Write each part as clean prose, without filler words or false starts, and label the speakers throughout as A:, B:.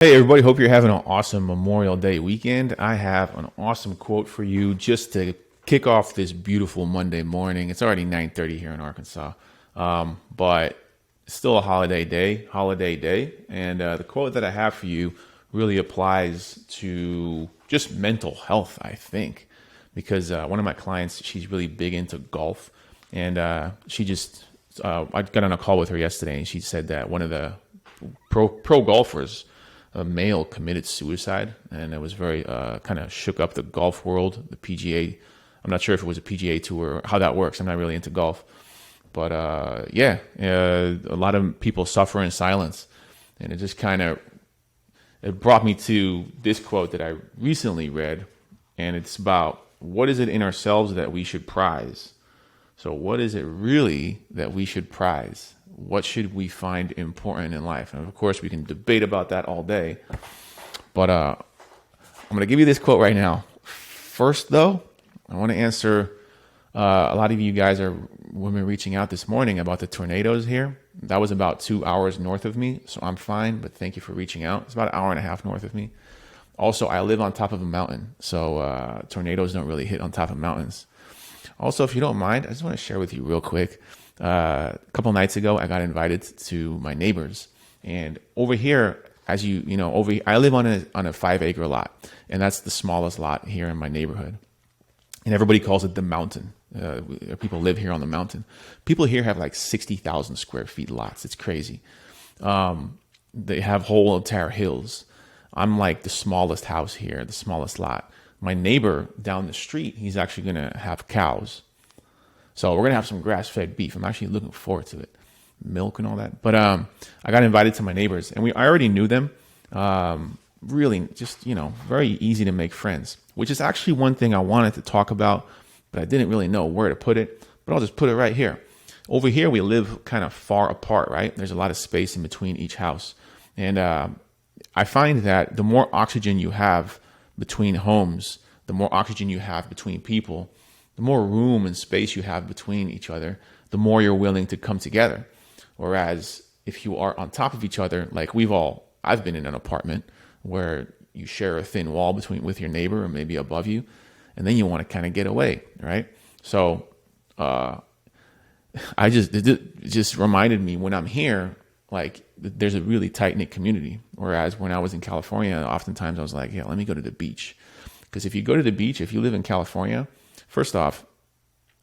A: Hey everybody, hope you're having an awesome Memorial Day weekend. I have an awesome quote for you just to kick off this beautiful Monday morning. It's already 9:30 here in Arkansas. But it's still a holiday day. And the quote that I have for you really applies to just mental health, I think, because one of my clients, she's really big into golf. And I got on a call with her yesterday and she said that one of the pro golfers, a male, committed suicide, and it was very kind of shook up the golf world, the PGA. I'm not sure if it was a PGA tour or how that works. I'm not really into golf, but a lot of people suffer in silence, and it just kind of it brought me to this quote that I recently read, and it's about what is it in ourselves that we should prize. So, what is it really that we should prize? What should we find important in life? And of course, we can debate about that all day. But I'm going to give you this quote right now. First, though, I want to answer a lot of you guys are women reaching out this morning about the tornadoes here. That was about 2 hours north of me, so I'm fine. But thank you for reaching out. It's about an hour and a half north of me. Also, I live on top of a mountain, so tornadoes don't really hit on top of mountains. Also, if you don't mind, I just want to share with you real quick. A couple nights ago, I got invited to my neighbors, and over here, as you know, I live on a 5 acre lot, and that's the smallest lot here in my neighborhood, and everybody calls it the mountain. People live here on the mountain. People here have like 60,000 square feet lots. It's crazy. They have whole entire hills. I'm like the smallest house here, the smallest lot. My neighbor down the street, he's actually gonna have cows. So we're gonna have some grass-fed beef. I'm actually looking forward to it, milk and all that. But I got invited to my neighbors, and I already knew them. Really, just very easy to make friends. Which is actually one thing I wanted to talk about, but I didn't really know where to put it. But I'll just put it right here. Over here, we live kind of far apart, right? There's a lot of space in between each house, and I find that the more oxygen you have between homes, the more oxygen you have between people, the more room and space you have between each other, the more you're willing to come together. Whereas if you are on top of each other, like I've been in an apartment where you share a thin wall with your neighbor or maybe above you, and then you want to kind of get away, right? So it just reminded me when I'm here, like there's a really tight knit community. Whereas when I was in California, oftentimes I was like, yeah, let me go to the beach. Because if you go to the beach, if you live in California, first off,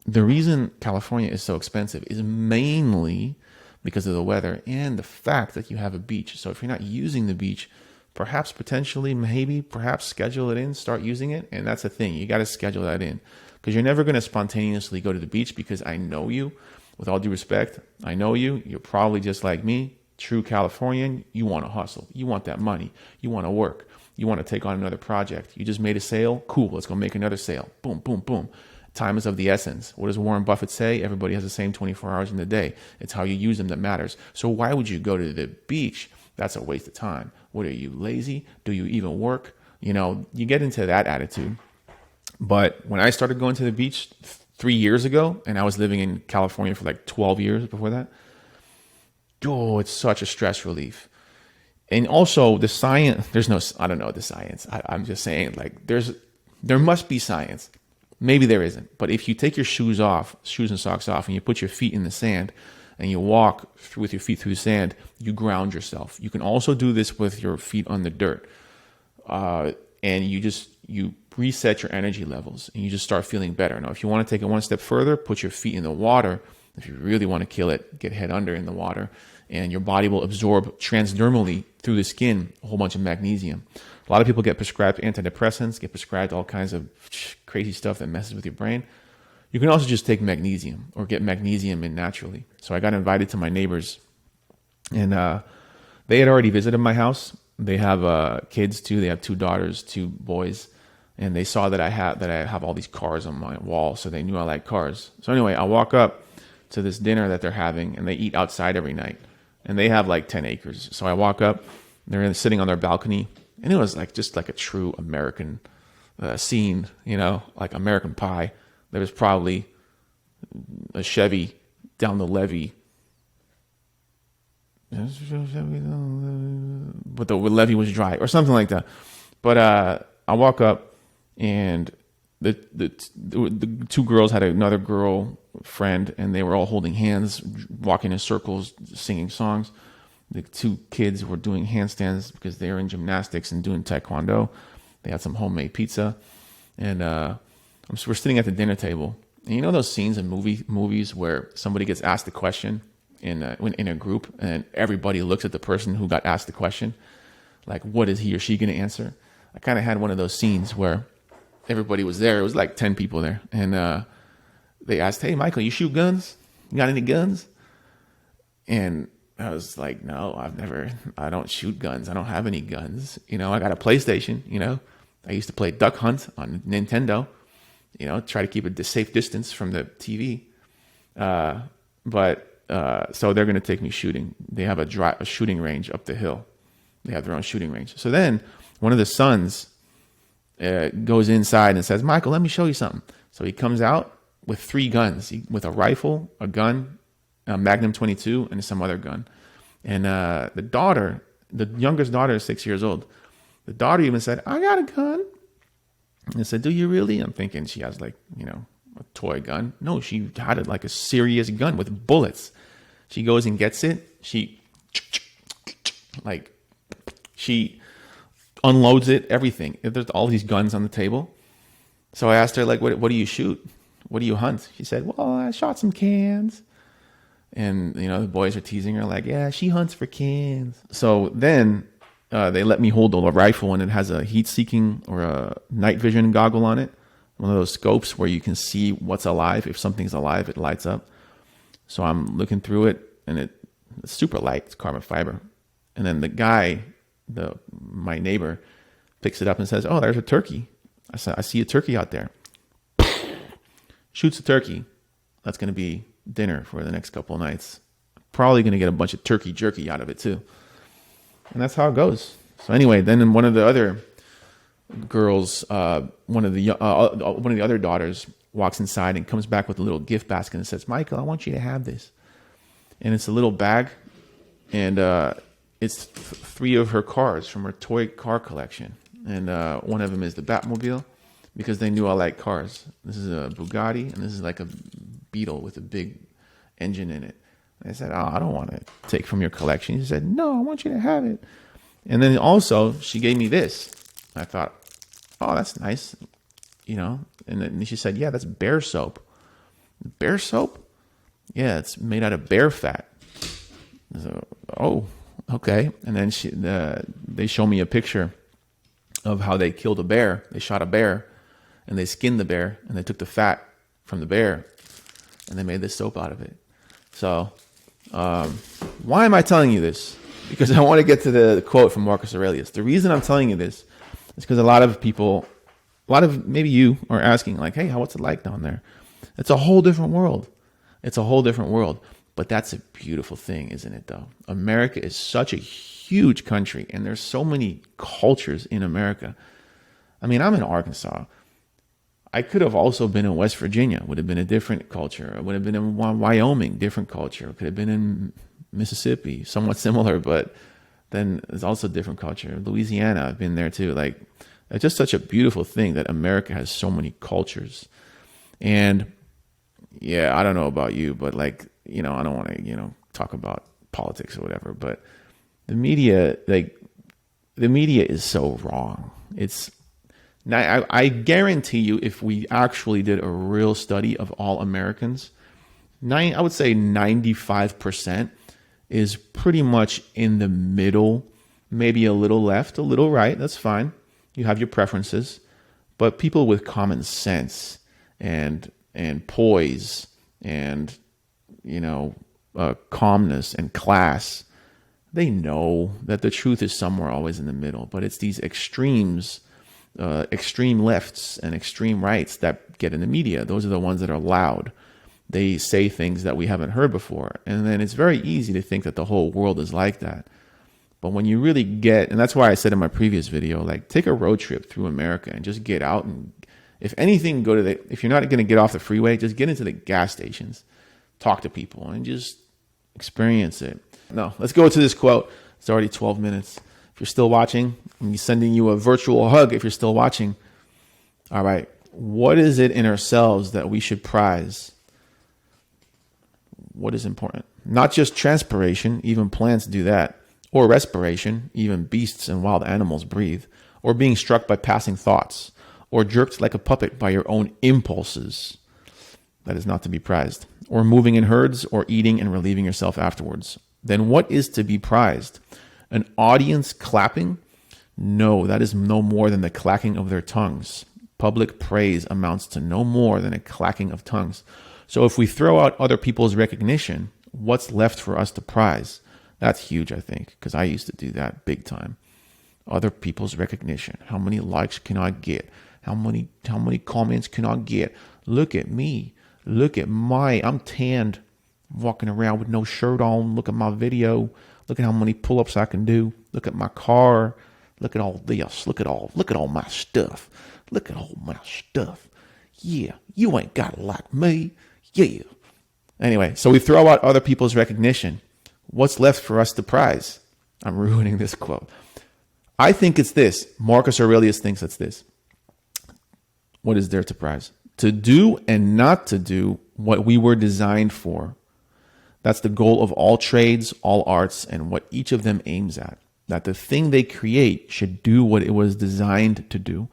A: the reason California is so expensive is mainly because of the weather and the fact that you have a beach. So if you're not using the beach, perhaps perhaps schedule it in, start using it. And that's the thing. You got to schedule that in because you're never going to spontaneously go to the beach because I know you. With all due respect, I know you. You're probably just like me, true Californian. You want to hustle. You want that money. You want to work. You want to take on another project. You just made a sale. Cool. Let's go make another sale. Boom, boom, boom. Time is of the essence. What does Warren Buffett say? Everybody has the same 24 hours in the day. It's how you use them that matters. So why would you go to the beach? That's a waste of time. What are you, lazy? Do you even work? You get into that attitude. But when I started going to the beach 3 years ago, and I was living in California for like 12 years before that, it's such a stress relief. And also the science, I don't know the science. I'm just saying like there must be science. Maybe there isn't. But if you take your shoes and socks off, and you put your feet in the sand and you walk with your feet through the sand, you ground yourself. You can also do this with your feet on the dirt. And you reset your energy levels and you just start feeling better. Now, if you want to take it one step further, put your feet in the water. If you really want to kill it, get head under in the water, and your body will absorb transdermally through the skin a whole bunch of magnesium. A lot of people get prescribed antidepressants, get prescribed all kinds of crazy stuff that messes with your brain. You can also just take magnesium or get magnesium in naturally. So I got invited to my neighbors, and they had already visited my house. They have kids too. They have 2 daughters, 2 boys, and they saw that I have all these cars on my wall, so they knew I like cars. So anyway, I walk up to this dinner that they're having, and they eat outside every night, and they have like 10 acres. So I walk up, they're sitting on their balcony, and it was just like a true American scene, like American Pie. There was probably a Chevy down the levee but the levee was dry or something like that. But I walk up, and the two girls had another girl friend, and they were all holding hands, walking in circles, singing songs. The two kids were doing handstands because they were in gymnastics and doing taekwondo. They had some homemade pizza, and we're sitting at the dinner table. And you know those scenes in movies where somebody gets asked a question in a group, and everybody looks at the person who got asked the question, like, what is he or she going to answer? I kind of had one of those scenes where everybody was there. It was like 10 people there, and they asked, "Hey, Michael, you shoot guns? You got any guns?" And I was like, "No, I don't shoot guns. I don't have any guns. I got a PlayStation. I used to play Duck Hunt on Nintendo. Try to keep a safe distance from the TV. So they're going to take me shooting. They have a shooting range up the hill. They have their own shooting range. So then one of the sons goes inside and says, "Michael, let me show you something." So he comes out with 3 guns, with a rifle, a gun, a Magnum 22, and some other gun. And the youngest daughter is 6 years old. The daughter even said, "I got a gun." And I said, "Do you really?" I'm thinking she has a toy gun. No, she had like a serious gun with bullets. She goes and gets it. She unloads it, everything. There's all these guns on the table. So I asked her, like, what do you shoot? What do you hunt? She said, "Well, I shot some cans." And, the boys are teasing her like, "Yeah, she hunts for cans." So then they let me hold a rifle, and it has a heat-seeking or a night vision goggle on it. One of those scopes where you can see what's alive. If something's alive, it lights up. So I'm looking through it, and it's super light. It's carbon fiber. And then the guy, my neighbor, picks it up and says, "Oh, there's a turkey." I said, "I see a turkey out there." Shoots a turkey. That's going to be dinner for the next couple of nights. Probably going to get a bunch of turkey jerky out of it too. And that's how it goes. So anyway, then one of the other girls, one of the other daughters walks inside and comes back with a little gift basket and says, "Michael, I want you to have this." And it's a little bag, and it's 3 of her cars from her toy car collection. And one of them is the Batmobile, because they knew I like cars. This is a Bugatti, and this is like a Beetle with a big engine in it. And I said, "Oh, I don't want to take from your collection." She said, "No, I want you to have it." And then also she gave me this. I thought, "Oh, that's nice." And then she said, "Yeah, that's bear soap." "Bear soap?" "Yeah, it's made out of bear fat." So, oh, okay. And then they show me a picture of how they killed a bear. They shot a bear, and they skinned the bear, and they took the fat from the bear, and they made this soap out of it. So why am I telling you this? Because I want to get to the quote from Marcus Aurelius. The reason I'm telling you this is because a lot of maybe you are asking, like, "Hey, what's it like down there?" It's a whole different world. It's a whole different world. But that's a beautiful thing, isn't it, though? America is such a huge country, and there's so many cultures in America. I mean, I'm in Arkansas. I could have also been in West Virginia. Would have been a different culture. I would have been in Wyoming, different culture. Could have been in Mississippi, somewhat similar, but then there's also different culture. Louisiana, I've been there too. Like, it's just such a beautiful thing that America has so many cultures. And yeah, I don't know about you, but I don't want to, talk about politics or whatever, but the media is so wrong. Now, I guarantee you, if we actually did a real study of all Americans, I would say 95% is pretty much in the middle, maybe a little left, a little right. That's fine. You have your preferences, but people with common sense and poise and calmness and class, they know that the truth is somewhere always in the middle. But it's these extremes. Extreme lefts and extreme rights that get in the media. Those are the ones that are loud. They say things that we haven't heard before. And then it's very easy to think that the whole world is like that. But when you really get, and that's why I said in my previous video, like, take a road trip through America and just get out, and if anything, if you're not going to get off the freeway, just get into the gas stations, talk to people, and just experience it. No, let's go to this quote. It's already 12 minutes. If you're still watching, I'm sending you a virtual hug if you're still watching. All right. What is it in ourselves that we should prize? What is important? Not just transpiration, even plants do that, or respiration, even beasts and wild animals breathe, or being struck by passing thoughts, or jerked like a puppet by your own impulses. That is not to be prized. Or moving in herds, or eating and relieving yourself afterwards. Then what is to be prized? An audience clapping? No, that is no more than the clacking of their tongues. Public praise amounts to no more than a clacking of tongues. So if we throw out other people's recognition, what's left for us to prize? That's huge, I think, because I used to do that big time. Other people's recognition. How many likes can I get? How many comments can I get? Look at me. Look at I'm tanned, walking around with no shirt on. Look at my video. Look at how many pull-ups I can do. Look at my car. Look at all this. Look at all my stuff. Look at all my stuff. Yeah, you ain't got it like me. Yeah. Anyway, so we throw out other people's recognition. What's left for us to prize? I'm ruining this quote. I think it's this. Marcus Aurelius thinks it's this. What is there to prize? To do and not to do what we were designed for. That's the goal of all trades, all arts, and what each of them aims at. That the thing they create should do what it was designed to do.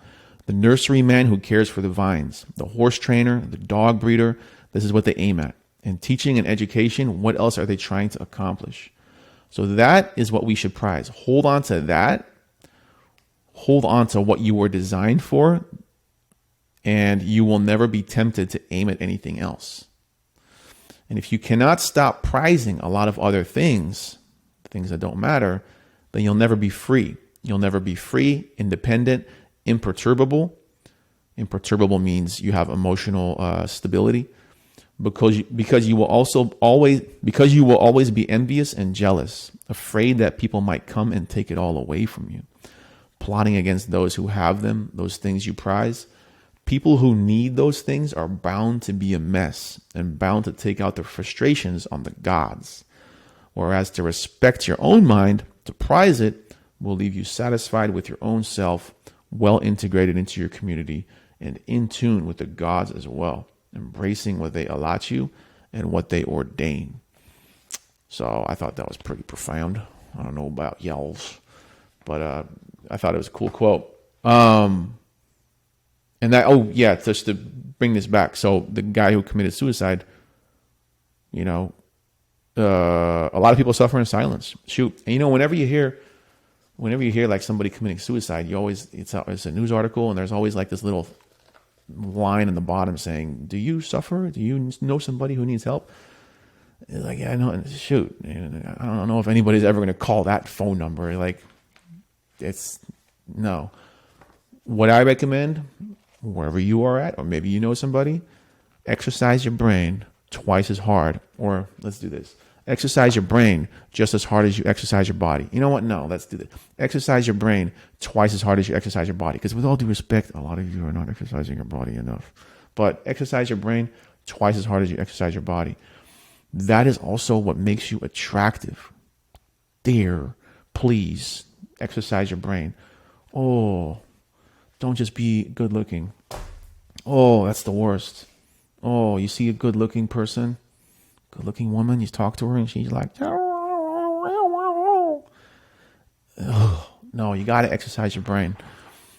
A: The nurseryman who cares for the vines, the horse trainer, the dog breeder, this is what they aim at. In teaching and education, what else are they trying to accomplish? So that is what we should prize. Hold on to that. Hold on to what you were designed for, and you will never be tempted to aim at anything else. And if you cannot stop prizing a lot of other things, things that don't matter, then you'll never be free. You'll never be free, independent, imperturbable. Imperturbable means you have emotional stability, because you will always be envious and jealous, afraid that people might come and take it all away from you, plotting against those who have them, those things you prize. People who need those things are bound to be a mess and bound to take out their frustrations on the gods. Whereas to respect your own mind, to prize it, will leave you satisfied with your own self, well integrated into your community, and in tune with the gods as well, embracing what they allot you and what they ordain. So I thought that was pretty profound. I don't know about y'all's, but I thought it was a cool quote. And that, just to bring this back. So the guy who committed suicide, a lot of people suffer in silence. Shoot. And whenever you hear like somebody committing suicide, it's a news article, and there's always like this little line in the bottom saying, do you suffer? Do you know somebody who needs help? It's like, yeah, I know. And shoot, I don't know if anybody's ever going to call that phone number. Like, no. What I recommend, wherever you are at, or maybe you know somebody, exercise your brain twice as hard. Or let's do this. Exercise your brain just as hard as you exercise your body. You know what? No, let's do this. Exercise your brain twice as hard as you exercise your body. Because with all due respect, a lot of you are not exercising your body enough. But exercise your brain twice as hard as you exercise your body. That is also what makes you attractive. Dare, please, exercise your brain. Oh, don't just be good looking. Oh, that's the worst. Oh, you see a good looking person, good looking woman, you talk to her and she's like, oh, no, you got to exercise your brain.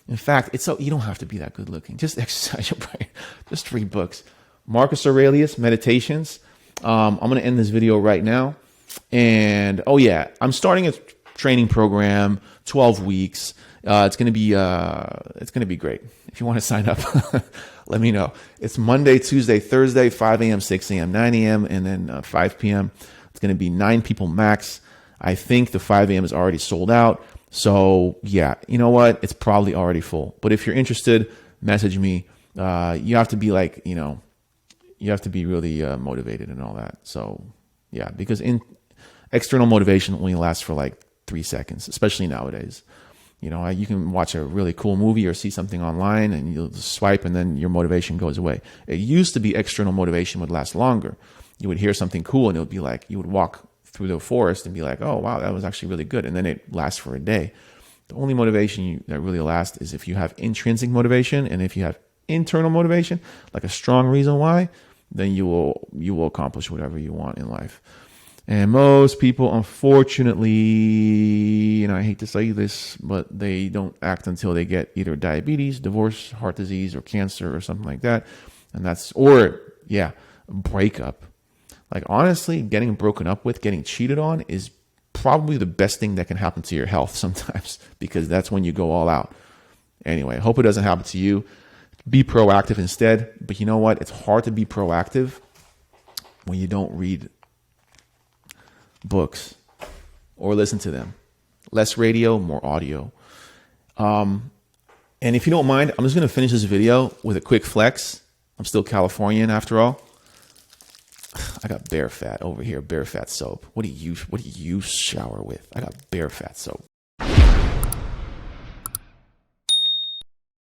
A: In fact, you don't have to be that good looking. Just exercise your brain. Just read books. Marcus Aurelius, Meditations. I'm going to end this video right now. And I'm starting a training program, 12 weeks. It's going to be great. If you want to sign up, let me know. It's Monday, Tuesday, Thursday, 5 a.m., 6 a.m., 9 a.m., and then 5 p.m. It's going to be 9 people max. I think the 5 a.m. is already sold out. So yeah, you know what? It's probably already full. But if you're interested, message me. You have to be you have to be really motivated and all that. So yeah, because external motivation only lasts for like 3 seconds, especially nowadays. You can watch a really cool movie or see something online and you'll just swipe and then your motivation goes away. It used to be external motivation would last longer. You would hear something cool and it would be like you would walk through the forest and be like, oh, wow, that was actually really good. And then it lasts for a day. The only motivation that really lasts is if you have intrinsic motivation, and if you have internal motivation, like a strong reason why, then you will accomplish whatever you want in life. And most people, unfortunately, I hate to say this, but they don't act until they get either diabetes, divorce, heart disease, or cancer or something like that. And breakup. Like, honestly, getting broken up with, getting cheated on is probably the best thing that can happen to your health sometimes, because that's when you go all out. Anyway, I hope it doesn't happen to you. Be proactive instead. But you know what? It's hard to be proactive when you don't read books or listen to them. Less radio, more audio. And if you don't mind, I'm just going to finish this video with a quick flex. I'm still Californian after all. I got bear fat over here, bear fat soap. What do you shower with? I got bear fat soap.